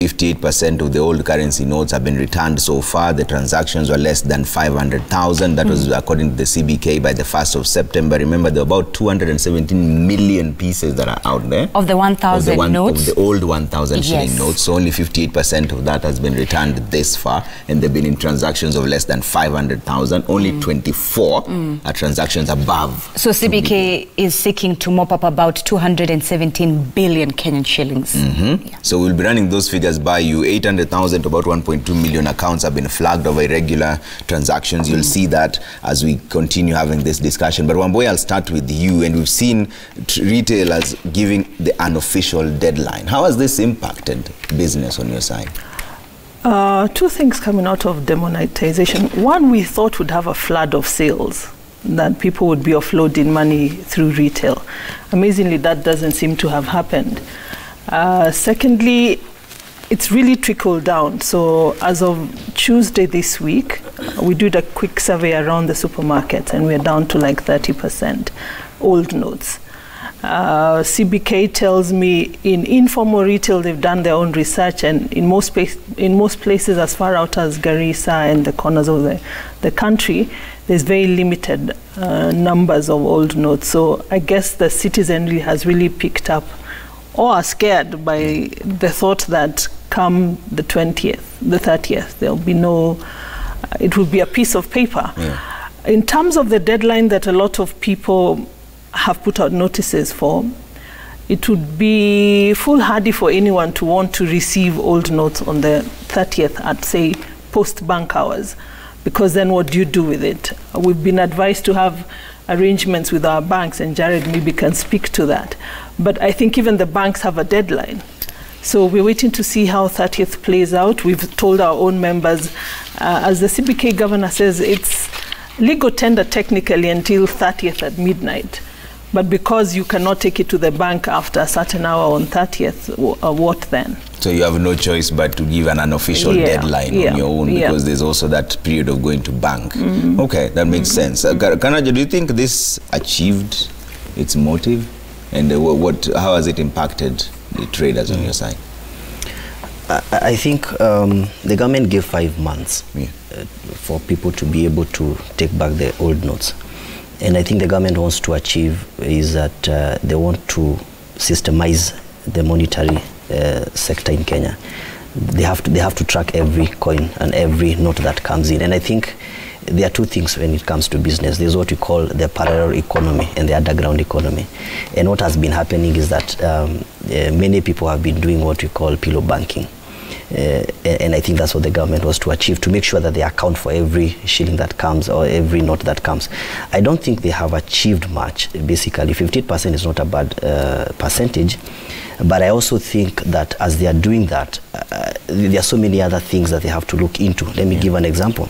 58% of the old currency notes have been returned so far. The transactions were less than 500,000. That was according to the CBK by the 1st of September. Remember, there are about 217 million pieces that are out there. Of the 1,000 notes? Of the old 1,000 shilling notes. So only 58% of that has been returned this far. And they've been in transactions of less than 500,000. Only 24 are transactions above. So CBK is seeking to mop up about 217 billion Kenyan shillings. So we'll be running those figures by you. 800,000 to about 1.2 million accounts have been flagged of irregular transactions. You'll see that as we continue having this discussion. But Wambui, I'll start with you. And we've seen retailers giving the unofficial deadline. How has this impacted business on your side? Two things coming out of demonetization. One, we thought would have a flood of sales, that people would be offloading money through retail. Amazingly, that doesn't seem to have happened. Secondly, it's really trickled down. So as of Tuesday this week, we did a quick survey around the supermarkets, and we're down to like 30% old notes. CBK tells me in informal retail, they've done their own research, and in most places as far out as Garissa and the corners of the country, there's very limited numbers of old notes. So I guess the citizenry has really picked up, or are scared by the thought that come the 30th, there'll be no, it will be a piece of paper. In terms of the deadline that a lot of people have put out notices for, it would be foolhardy for anyone to want to receive old notes on the 30th at, say, post-bank hours, because then what do you do with it? We've been advised to have arrangements with our banks, and Jared maybe can speak to that. But I think even the banks have a deadline. So we're waiting to see how 30th plays out. We've told our own members, as the CBK governor says, it's legal tender technically until 30th at midnight. But because you cannot take it to the bank after a certain hour on 30th, what then? So you have no choice but to give an unofficial deadline on your own, because there's also that period of going to bank. Okay, that makes sense. Kanaja, do you think this achieved its motive? And how has it impacted the traders on your side? I think the government gave 5 months for people to be able to take back their old notes. And I think the government wants to achieve is that they want to systemize the monetary sector in Kenya. They have to track every coin and every note that comes in. And I think there are two things when it comes to business. There's what we call the parallel economy and the underground economy. And what has been happening is that many people have been doing what we call pillow banking. And I think that's what the government was to achieve, to make sure that they account for every shilling that comes or every note that comes. I don't think they have achieved much. Basically, 50% is not a bad percentage. But I also think that as they are doing that, there are so many other things that they have to look into. Let me give an example.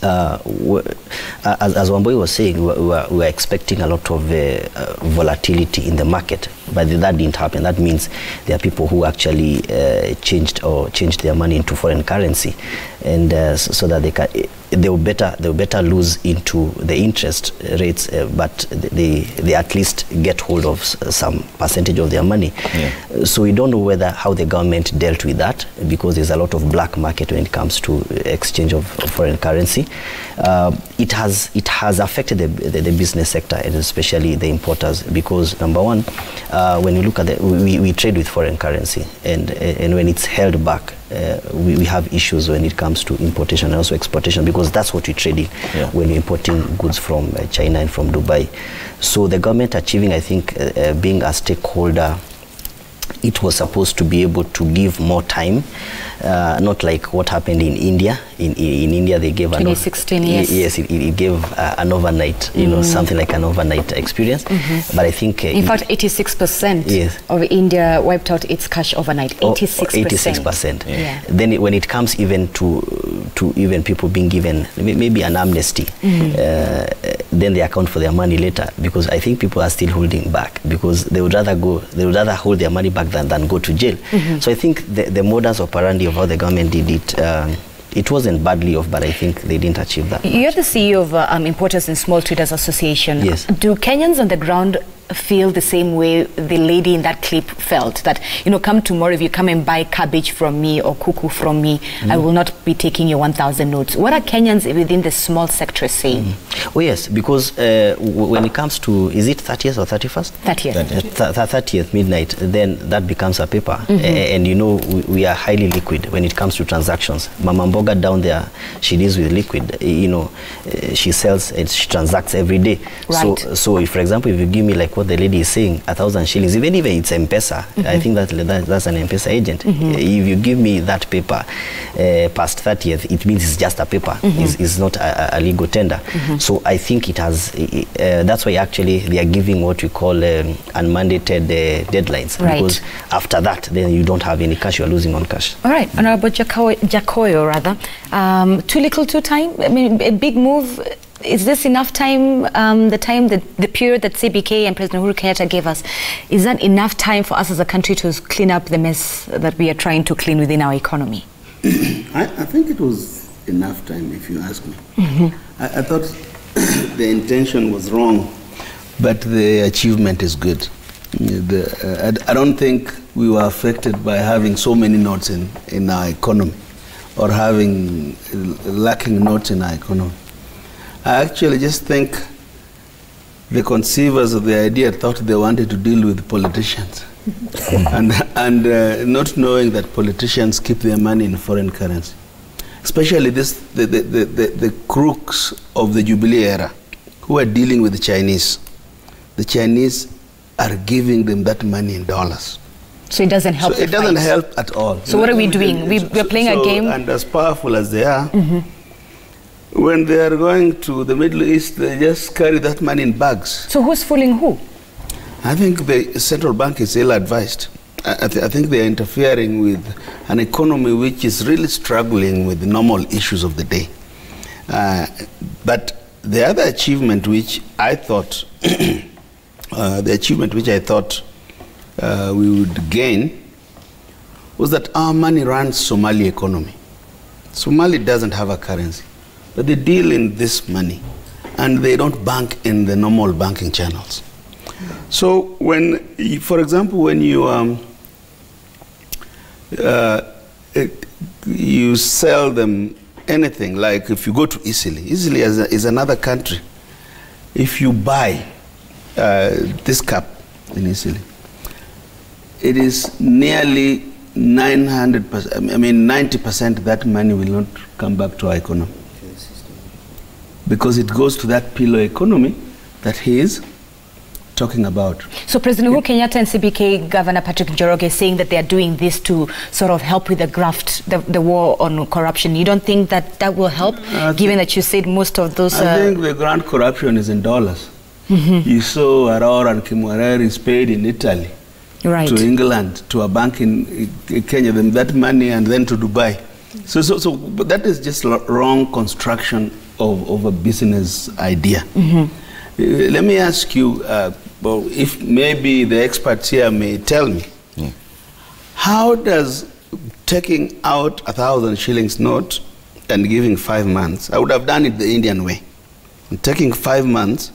As Wambui was saying, we were expecting a lot of volatility in the market, but that didn't happen. That means there are people who actually changed their money into foreign currency, and so that they will better lose into the interest rates, but they at least get hold of some percentage of their money. So we don't know how the government dealt with that, because there's a lot of black market when it comes to exchange of foreign currency. It has affected the business sector, and especially the importers, because number one, when you look at we trade with foreign currency, and when it's held back, we have issues when it comes to importation and also exportation, because that's what we're trading when we're importing goods from China and from Dubai. So the government achieving, I think, being a stakeholder, it was supposed to be able to give more time, not like what happened in India. In India, they gave 2016, yes, it gave an overnight, something like an overnight experience. But I think in fact, 86% of India wiped out its cash overnight. 86%. Then when it comes even to even people being given maybe an amnesty, then they account for their money later, because I think people are still holding back, because they would rather hold their money back than go to jail. So I think the modus operandi of how the government did it, it wasn't badly off, but I think they didn't achieve that. You're the CEO of Importers and Small Traders Association. Yes. Do Kenyans on the ground feel the same way the lady in that clip felt, that, you know, come tomorrow, if you come and buy cabbage from me or kuku from me, I will not be taking your 1,000 notes. What are Kenyans within the small sector saying? Oh yes, because when it comes to, is it 30th or 31st? 30th. 30th midnight, then that becomes a paper. And you know, we are highly liquid when it comes to transactions. Mama Mboga down there, she deals with liquid. You know, she sells and she transacts every day. Right. So if, for example, if you give me like what the lady is saying, 1,000 shillings, even if it's M-Pesa, I think that's an M-Pesa agent. If you give me that paper past 30th, it means it's just a paper. It's not a legal tender. So I think it has, that's why actually they are giving what we call unmandated deadlines. Right. Because after that, then you don't have any cash, you're losing on cash. All right, Honorable Jakoyo, rather. Too little, too time? I mean, a big move. Is this enough time, the period that CBK and President Uhuru Kenyatta gave us, is that enough time for us as a country to clean up the mess that we are trying to clean within our economy? I think it was enough time, if you ask me. I thought the intention was wrong, but the achievement is good. I don't think we were affected by having so many notes in our economy, or having lacking notes in our economy. I actually just think the conceivers of the idea thought they wanted to deal with politicians, and not knowing that politicians keep their money in foreign currency. Especially the crooks of the Jubilee era, who are dealing with the Chinese. The Chinese are giving them that money in dollars. So it doesn't help. So it doesn't help at all. So what are we doing? We're playing a game. And as powerful as they are, when they are going to the Middle East, they just carry that money in bags. So who's fooling who? I think the central bank is ill-advised. I think they are interfering with an economy which is really struggling with the normal issues of the day. But the other achievement which I thought, we would gain was that our money runs Somali economy. Somali doesn't have a currency, but they deal in this money, and they don't bank in the normal banking channels. So when, for example, when you you sell them anything, like if you go to Italy is another country. If you buy this cup in Italy, it is nearly 900%, I mean 90% that money will not come back to our economy, because it goes to that pillar economy that he is talking about. So President Uhuru Kenyatta and CBK Governor Patrick Njoroge saying that they are doing this to sort of help with the graft, the war on corruption. You don't think that that will help, given that you said most of those... I think the grand corruption is in dollars. You saw Aurora and Kimwareri is paid in Italy, right, to England, to a bank in Kenya, then that money, and then to Dubai. But that is just wrong construction of a business idea. Let me ask you, if maybe the experts here may tell me, how does taking out 1,000 shillings note and giving 5 months, I would have done it the Indian way, and taking 5 months,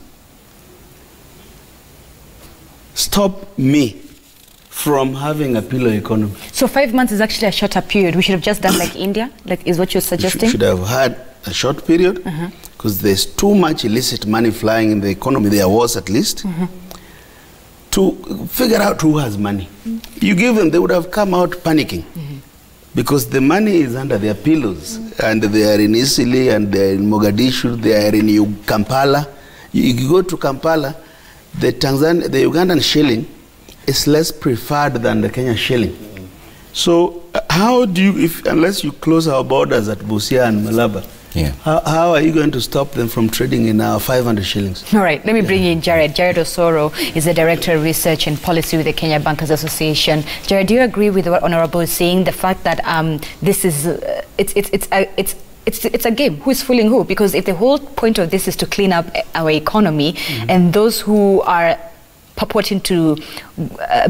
stop me from having a pillar economy. So 5 months is actually a shorter period. We should have just done like India, like is what you're suggesting? We should have had a short period, because there's too much illicit money flying in the economy, there was at least, to figure out who has money. You give them, they would have come out panicking, because the money is under their pillows, and they are in Italy, and they are in Mogadishu, they are in Kampala. You go to Kampala, the Ugandan shilling is less preferred than the Kenyan shilling. So how do you, unless you close our borders at Busia and Malaba, how are you going to stop them from trading in our 500 shillings? All right, let me bring in Jared. Jared Osoro is the Director of Research and Policy with the Kenya Bankers Association. Jared, do you agree with what Honorable is saying, the fact that this is, it's a game? Who's fooling who? Because if the whole point of this is to clean up our economy, and those who are purporting to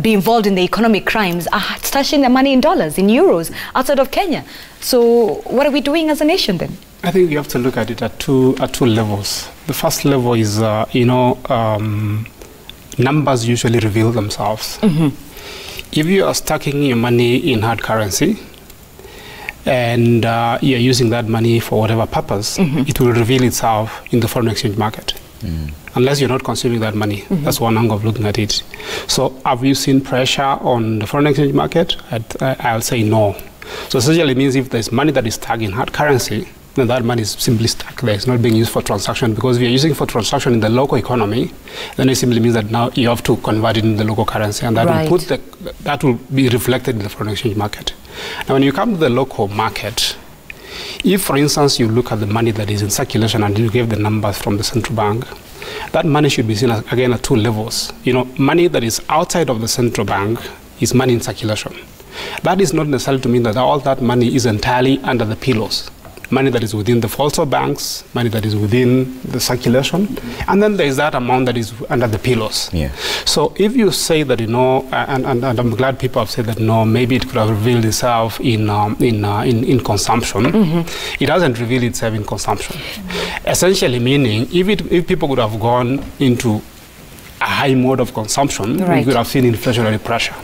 be involved in the economic crimes are stashing their money in dollars, in euros, outside of Kenya. So what are we doing as a nation then? I think you have to look at it at two levels. The first level is, numbers usually reveal themselves. If you are stacking your money in hard currency and you're using that money for whatever purpose, it will reveal itself in the foreign exchange market. Unless you're not consuming that money. That's one angle of looking at it. So have you seen pressure on the foreign exchange market? I'll say no. So essentially it means if there's money that is stuck in hard currency, then that money is simply stuck there. It's not being used for transaction, because if you're using for transaction in the local economy, then it simply means that now you have to convert it in the local currency, and that that will be reflected in the foreign exchange market. Now when you come to the local market, if for instance you look at the money that is in circulation and you give the numbers from the central bank, that money should be seen as, again, at two levels. You know, money that is outside of the central bank is money in circulation. That is not necessarily to mean that all that money is entirely under the pillows. Money that is within the vaults of banks, money that is within the circulation, and then there is that amount that is under the pillows. So if you say that, you know, and I'm glad people have said that, no, maybe it could have revealed itself in consumption. It doesn't reveal itself in consumption. Essentially meaning, if people would have gone into a high mode of consumption, we could have seen inflationary pressure.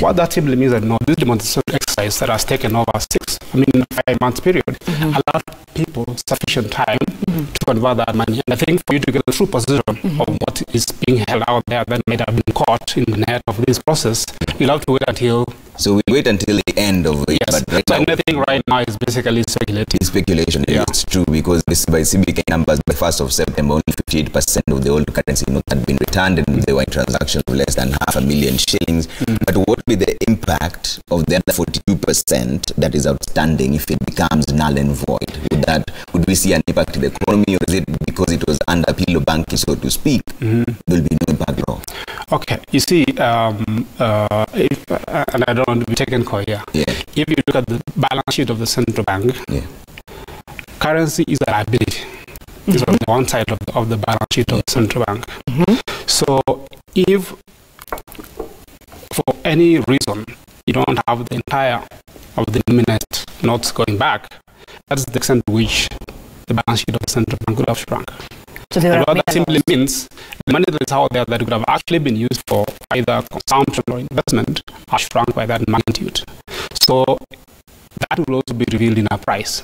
What that simply means that, no, this demonstration exercise that has taken over 5 months period allowed people sufficient time to convert that money. And I think for you to get a true position of what is being held out there that might have been caught in the net of this process, you'll have to wait until... So we wait until the end of it. Yes. But right so now, anything right now is basically speculative. Speculation. It's true, because by CBK numbers, by 1st of September, only 58% of the old currency notes had been returned, and they were in transactions of less than 500,000 shillings. But what will be the impact of the other 42% that is outstanding if it becomes null and void? Would we see an impact in the economy, or is it because it was under pillow banking, so to speak, there will be no impact at all? Okay, you see, and I don't want to be technical here. If you look at the balance sheet of the central bank, currency is a liability. It's on the one side of the balance sheet of the central bank. So if for any reason you don't have the entire of the denominated notes going back, that's the extent to which the balance sheet of the central bank could have shrunk. So and what that simply means, the money that is out there that could have actually been used for either consumption or investment are shrunk by that magnitude. So that will also be revealed in our price.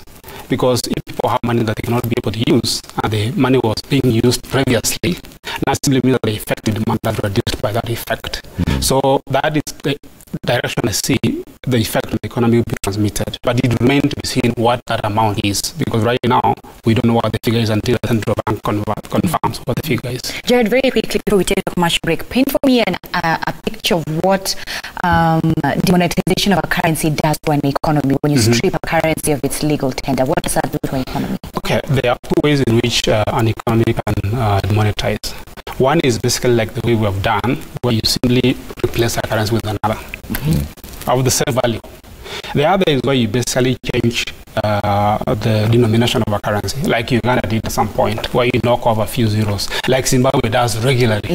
Because if people have money that they cannot be able to use, and the money was being used previously, that simply means that the effective demand that reduced by that effect. So that is the direction I see the effect on the economy will be transmitted. But it remains to be seen what that amount is, because right now we don't know what the figure is until the central bank confirms what the figure is. Jared, very quickly before we take a commercial break, paint for me a picture of what demonetization of a currency does to an economy when you strip a currency of its legal tender. What does that do to an economy? Okay, there are two ways in which an economy can demonetize. One is basically like the way we have done, where you simply replace a currency with another of the same value. The other is where you basically change the denomination of a currency, like Uganda did at some point, where you knock off a few zeros, like Zimbabwe does regularly.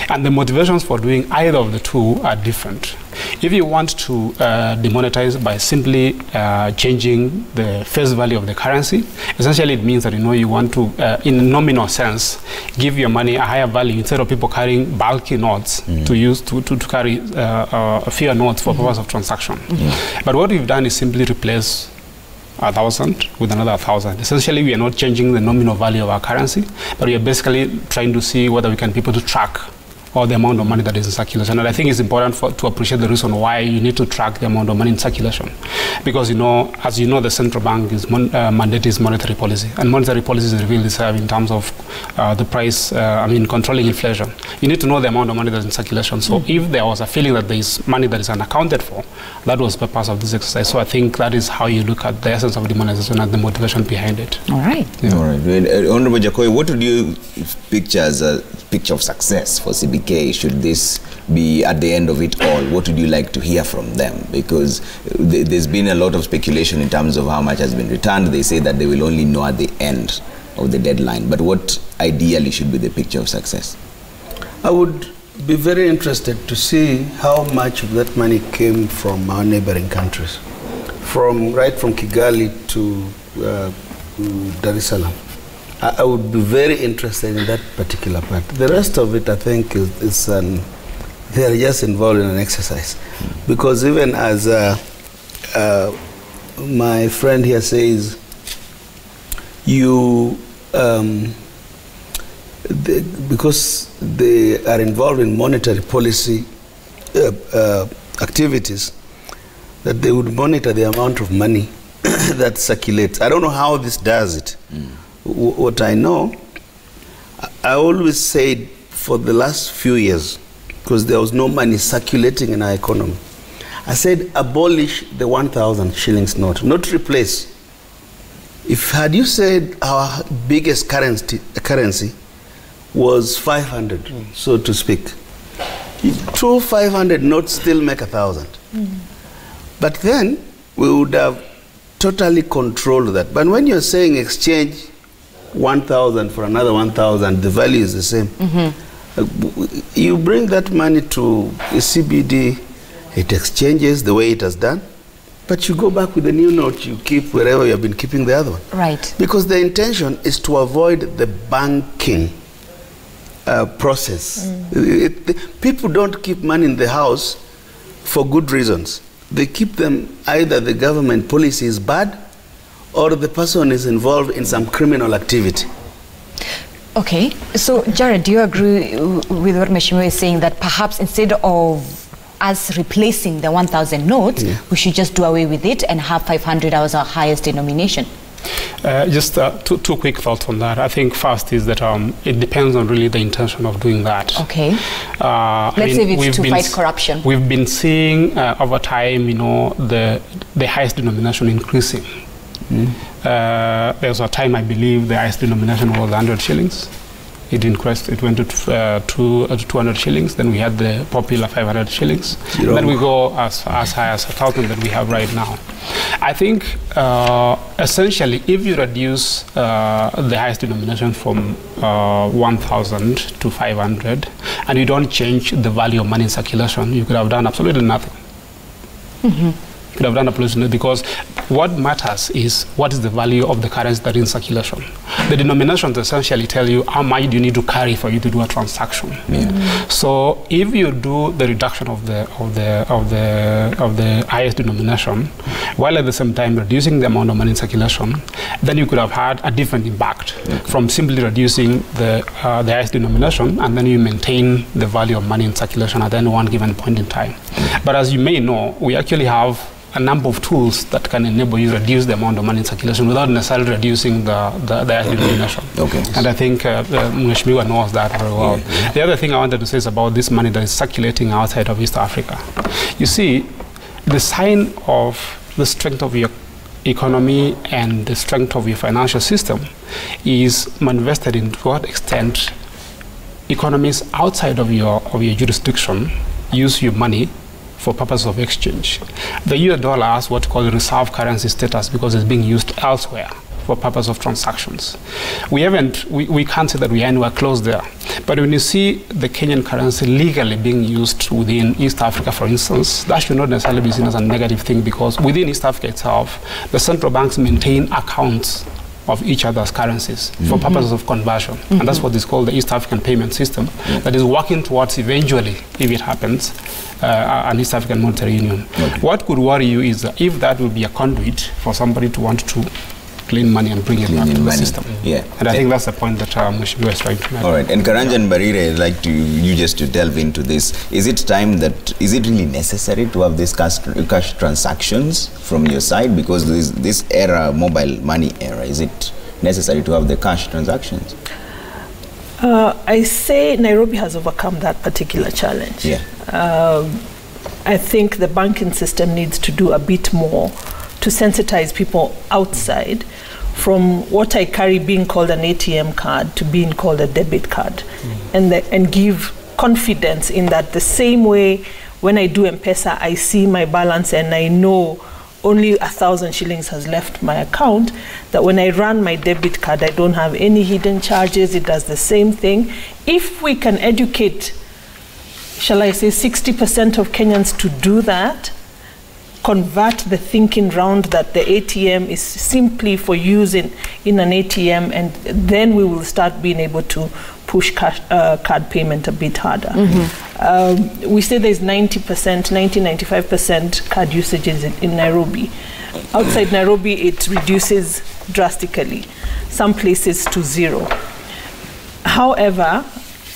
And the motivations for doing either of the two are different. If you want to demonetize by simply changing the face value of the currency, essentially it means that, you know, you want to, in a nominal sense, give your money a higher value instead of people carrying bulky notes to use to carry fewer notes for purpose of transaction. But what we've done is simply replace 1,000 with another 1,000. Essentially, we are not changing the nominal value of our currency, but we are basically trying to see whether we can be able to track or the amount of money that is in circulation. And I think it's important to appreciate the reason why you need to track the amount of money in circulation. Because, you know, as you know, the central bank is mandate is monetary policy. And monetary policy is revealed itself in terms of the price, controlling inflation. You need to know the amount of money that's in circulation. So if there was a feeling that there is money that is unaccounted for, that was the purpose of this exercise. So I think that is how you look at the essence of demonetization and the motivation behind it. All right. All right. Honorable Jacoy, what would you picture as a picture of success for CBK? Should this be at the end of it all? What would you like to hear from them? Because there's been a lot of speculation in terms of how much has been returned. They say that they will only know at the end of the deadline. But what ideally should be the picture of success? I would be very interested to see how much of that money came from our neighboring countries, right from Kigali to Dar es Salaam. I would be very interested in that particular part. The rest of it, I think, they are just involved in an exercise. Because even as my friend here says, because they are involved in monetary policy activities, that they would monitor the amount of money that circulates. I don't know how this does it. What I know, I always said for the last few years, because there was no money circulating in our economy, I said abolish the 1,000 shillings note, not replace. Had you said our biggest currency was 500, so to speak, 2 500 notes still make 1,000. But then we would have totally controlled that. But when you're saying exchange 1,000 for another 1,000, the value is the same. You bring that money to a CBD, it exchanges the way it has done, but you go back with the new note you keep wherever you have been keeping the other one. Right. Because the intention is to avoid the banking process. People don't keep money in the house for good reasons. They keep them, either the government policy is bad or the person is involved in some criminal activity. Okay, so Jared, do you agree with what Mheshimiwa is saying, that perhaps instead of us replacing the 1,000 notes, we should just do away with it and have 500 as our highest denomination? Just two quick thoughts on that. I think first is that it depends on really the intention of doing that. Okay. Let's say it's to fight corruption. We've been seeing over time, the highest denomination increasing. There was a time, I believe, the highest denomination was 100 shillings. It increased, it went to 200 shillings. Then we had the popular 500 shillings. Then we go as high as 1,000 that we have right now. I think essentially, if you reduce the highest denomination from 1,000 to 500, and you don't change the value of money in circulation, you could have done absolutely nothing. Could have done absolutely nothing, because what matters is what is the value of the currency that is in circulation. The denominations essentially tell you how much do you need to carry for you to do a transaction. So if you do the reduction of the highest denomination, while at the same time reducing the amount of money in circulation, then you could have had a different impact from simply reducing the highest denomination, and then you maintain the value of money in circulation at any one given point in time. But as you may know, we actually have a number of tools that can enable you to reduce the amount of money in circulation without necessarily reducing the denomination. And I think Mheshimiwa knows that very well. The other thing I wanted to say is about this money that is circulating outside of East Africa. You see, the sign of the strength of your economy and the strength of your financial system is manifested in to what extent economies outside of your jurisdiction use your money for purpose of exchange. The US dollar has what called reserve currency status because it's being used elsewhere for purpose of transactions. We can't say that we are anywhere close there. But when you see the Kenyan currency legally being used within East Africa, for instance, that should not necessarily be seen as a negative thing, because within East Africa itself, the central banks maintain accounts of each other's currencies for purposes of conversion. And that's what is called the East African payment system that is working towards eventually, if it happens, an East African monetary union. What could worry you is that if that will be a conduit for somebody to want to clean money and bring it back to the system. And I think that's the point that Mheshimiwa is trying to make. All right, and Karanjan Barire, I'd like you just to delve into this. Is it really necessary to have these cash transactions from your side? Because this era, mobile money era, is it necessary to have the cash transactions? I say Nairobi has overcome that particular challenge. I think the banking system needs to do a bit more to sensitize people outside from what I carry being called an ATM card to being called a debit card, and give confidence in that the same way when I do M-Pesa, I see my balance and I know only 1,000 shillings has left my account, that when I run my debit card, I don't have any hidden charges, it does the same thing. If we can educate, shall I say, 60% of Kenyans to do that, convert the thinking round that the ATM is simply for using in an ATM, and then we will start being able to push card payment a bit harder. We say there's 95% card usages in Nairobi. Outside Nairobi, it reduces drastically, some places to 0. However,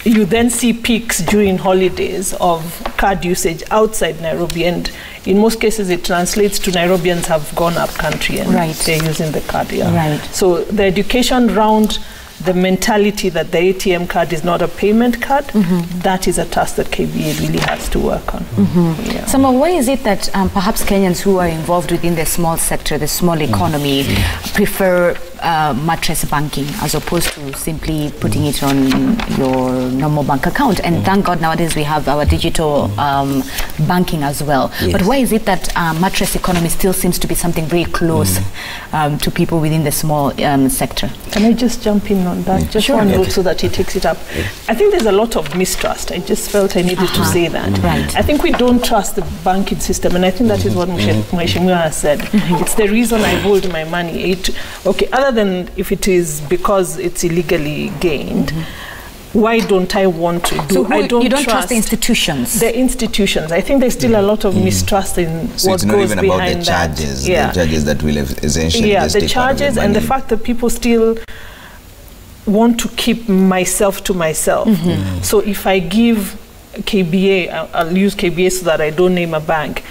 you then see peaks during holidays of card usage outside Nairobi, and in most cases it translates to Nairobians have gone up country and they're using the card. So the education round the mentality that the ATM card is not a payment card, that is a task that KBA really has to work on. Sama, why is it that perhaps Kenyans who are involved within the small sector, the small economy, prefer mattress banking as opposed to simply putting it on your normal bank account? And thank God nowadays we have our digital banking as well. But why is it that mattress economy still seems to be something very close to people within the small sector? Can I just jump in on that? Just one note so that he takes it up. I think there's a lot of mistrust. I just felt I needed to say that. I think we don't trust the banking system, and I think that is what Mheshimiwa has said. It's the reason I hold my money. Other than if it is because it's illegally gained, why don't I want to do? So you don't trust the institutions? The institutions. I think there's still a lot of mistrust in what goes behind that. So it's not even about the charges, the charges that will essentially just take the charges and the fact that people still want to keep myself to myself. So if I give KBA, I'll use KBA so that I don't name a bank.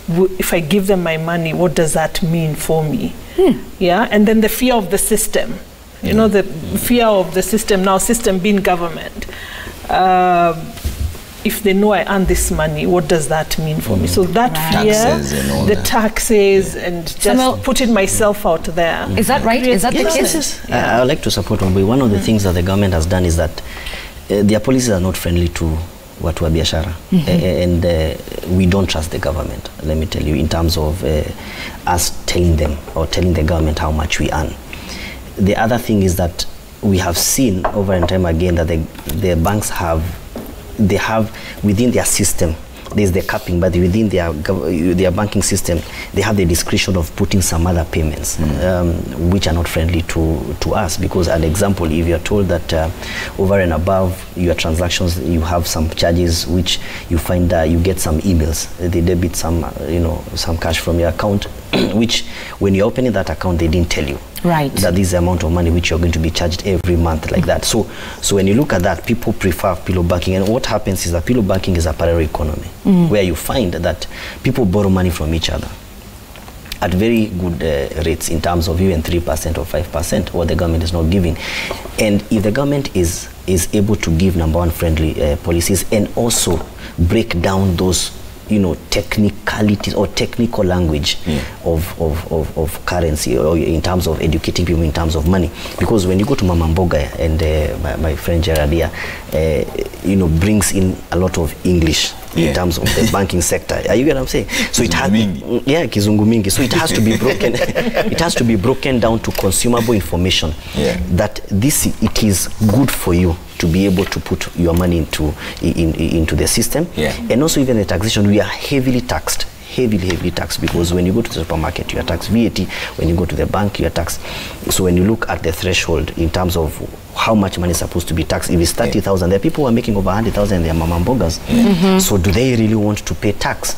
If I give them my money, what does that mean for me? And then the fear of the system. You know, the fear of the system, now system being government. If they know I earn this money, what does that mean for me? So that fear, the taxes, and just putting myself out there. Is that right? Is that the case? I would like to support one of the things that the government has done is that their policies are not friendly to watu wa biashara, and we don't trust the government, let me tell you, in terms of us telling them or telling the government how much we earn. The other thing is that we have seen over and time again that the banks have within their system, there's the capping, but within their banking system, they have the discretion of putting some other payments, which are not friendly to us. Because, an example, if you're told that over and above your transactions, you have some charges, which you find you get some emails, they debit some, some cash from your account, which when you're opening that account, they didn't tell you. That this is the amount of money which you're going to be charged every month, like that. So when you look at that, people prefer pillow banking, and what happens is that pillow banking is a parallel economy, where you find that people borrow money from each other at very good rates, in terms of even 3% or 5%, what the government is not giving. And if the government is able to give, number one, friendly policies, and also break down those technicalities or technical language of currency, or in terms of educating people in terms of money. Because when you go to Mama Mboga, and my friend Geradia brings in a lot of English in terms of the banking sector. You get what I'm saying? So it has kizungu mingi. So it has to be broken. It has to be broken down to consumable information. That it is good for you to be able to put your money into the system. And also even the taxation, we are heavily taxed. Heavily taxed, because when you go to the supermarket, you are taxed VAT. When you go to the bank, you are taxed. So when you look at the threshold in terms of how much money is supposed to be taxed, if it's 30,000, there are people who are making over 100,000, they are mama mbogas. So do they really want to pay tax?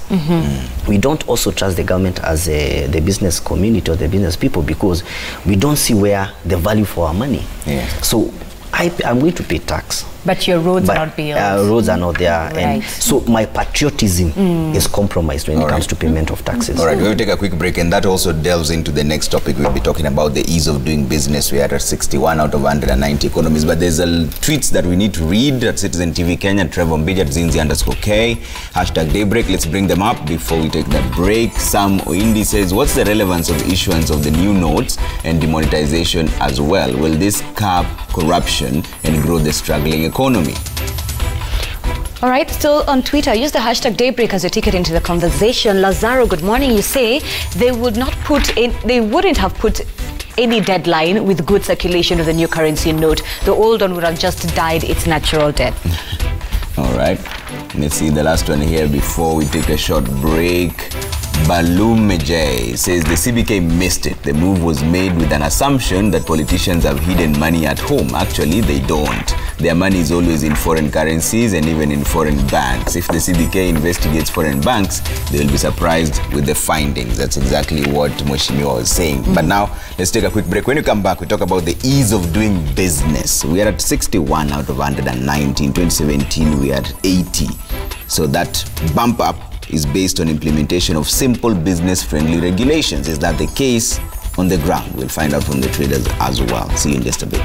We don't also trust the government as the business community or the business people, because we don't see where the value for our money. So I'm going to pay tax. But your roads are not built. Roads are not there. And so my patriotism is compromised when it comes to payment of taxes. All right, we'll take a quick break, and that also delves into the next topic. We'll be talking about the ease of doing business. We are at 61 out of 190 economies. But there's tweets that we need to read at Citizen TV Kenya, Trevor Mbija, @Zinzi_K, #Daybreak. Let's bring them up before we take that break. Sam Oindi says, what's the relevance of the issuance of the new notes and demonetization as well? Will this curb corruption and grow the struggling economy? All right, still on Twitter, use the #Daybreak as your ticket into the conversation. Lazaro, good morning. You say they wouldn't have put any deadline with good circulation of the new currency note. The old one would have just died its natural death. All right, let's see the last one here before we take a short break. Balumejay says the CBK missed it. The move was made with an assumption that politicians have hidden money at home. Actually, they don't. Their money is always in foreign currencies and even in foreign banks. If the CBK investigates foreign banks, they will be surprised with the findings. That's exactly what Mweshimiwa was saying. But now, let's take a quick break. When you come back, we talk about the ease of doing business. We are at 61 out of 190. In 2017, we are at 80. So that bump up is based on implementation of simple business-friendly regulations. Is that the case on the ground? We'll find out from the traders as well. See you in just a bit.